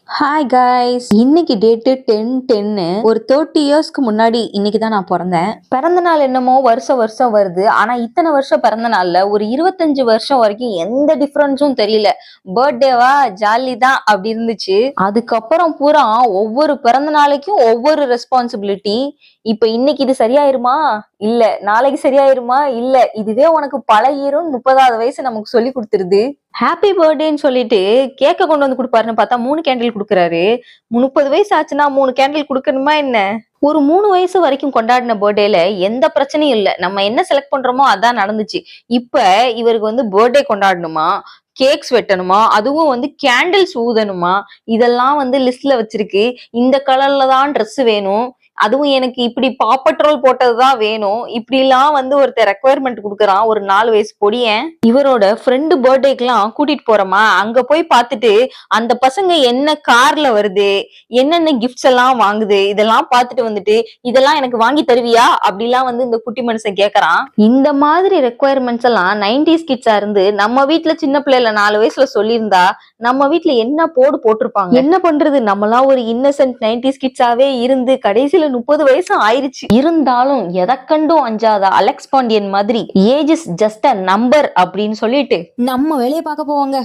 Hi guys, இன்னைக்கு date 10/10. ஒரு 30 இயர்ஸ்க்கு முன்னாடி இன்னைக்கு தான் நான் பிறந்தேன். பிறந்த நாள் என்னமோ வருஷம் வருஷம் வருது. ஆனா இத்தனை வருஷம் பிறந்த நாள்ல ஒரு 25 வருஷம் வரைக்கும் எந்த டிஃபரன்ஸும் தெரியல. பர்த்டேவா ஜாலி தான் அப்படி இருந்துச்சு. அதுக்கப்புறம் பூரா ஒவ்வொரு பிறந்த நாளைக்கும் ஒவ்வொரு ரெஸ்பான்சிபிலிட்டி. இப்ப இன்னைக்கு இது சரியாயிருமா இல்ல, நாளைக்கு சரியாயிருமா இல்ல, இதுவே உனக்கு பழகிரும் 30வது வயசு நமக்கு சொல்லி கொடுத்துருது. ஹாப்பி பர்த்டேன்னு சொல்லிட்டு கேக்க கொண்டு வந்து கொடுப்பாருன்னு பார்த்தா 3 கேண்டில் கொடுக்குறாரு. 30 வயசு ஆச்சுன்னா 3 கேண்டில் கொடுக்கணுமா என்ன? ஒரு 3 வயசு வரைக்கும் கொண்டாடின பர்த்டேல எந்த பிரச்சனையும் இல்ல. நம்ம என்ன செலக்ட் பண்றோமோ அதான் நடந்துச்சு. இப்ப இவருக்கு வந்து பர்த்டே கொண்டாடணுமா, கேக்ஸ் வெட்டணுமா, அதுவும் வந்து கேண்டில்ஸ் ஊதணுமா, இதெல்லாம் வந்து லிஸ்ட்ல வச்சிருக்கு. இந்த கலர்ல தான் ட்ரெஸ் வேணும், அதுவும் எனக்கு இப்படி பாப்பட்ரோல் போட்டதுதான் வேணும், இப்படி எல்லாம் வந்து ஒருத்தர் ரெக்குவயர்மெண்ட் கொடுக்கறான். ஒரு 4 வயசு பொடியன். இவரோட ஃப்ரெண்டு பர்த்டேக்கெல்லாம் கூட்டிட்டு போறோமா, அங்க போய் பார்த்துட்டு அந்த பசங்க என்ன கார்ல வருது, என்னென்ன கிஃப்ட்ஸ் எல்லாம் வாங்குது, இதெல்லாம் பார்த்துட்டு வந்துட்டு இதெல்லாம் எனக்கு வாங்கி தருவியா அப்படிலாம் வந்து இந்த குட்டி மனுஷன் கேக்குறான். இந்த மாதிரி ரெக்குவயர்மெண்ட்ஸ் எல்லாம் 90s கிட்ஸா இருந்து நம்ம வீட்டுல சின்ன பிள்ளைல 4 வயசுல சொல்லியிருந்தா நம்ம வீட்டுல என்ன போடு போட்டிருப்பாங்க. என்ன பண்றது, நம்மலாம் ஒரு இன்னசென்ட் 90s கிட்ஸாவே இருந்து கடைசியில 30 வயசு ஆயிருச்சு. இருந்தாலும் எதை கண்டும் அஞ்சாத அலெக்ஸ் பாண்டியன் மாதிரி age is just a number அப்படின்னு சொல்லிட்டு நம்ம வேலையை பார்க்க போவாங்க.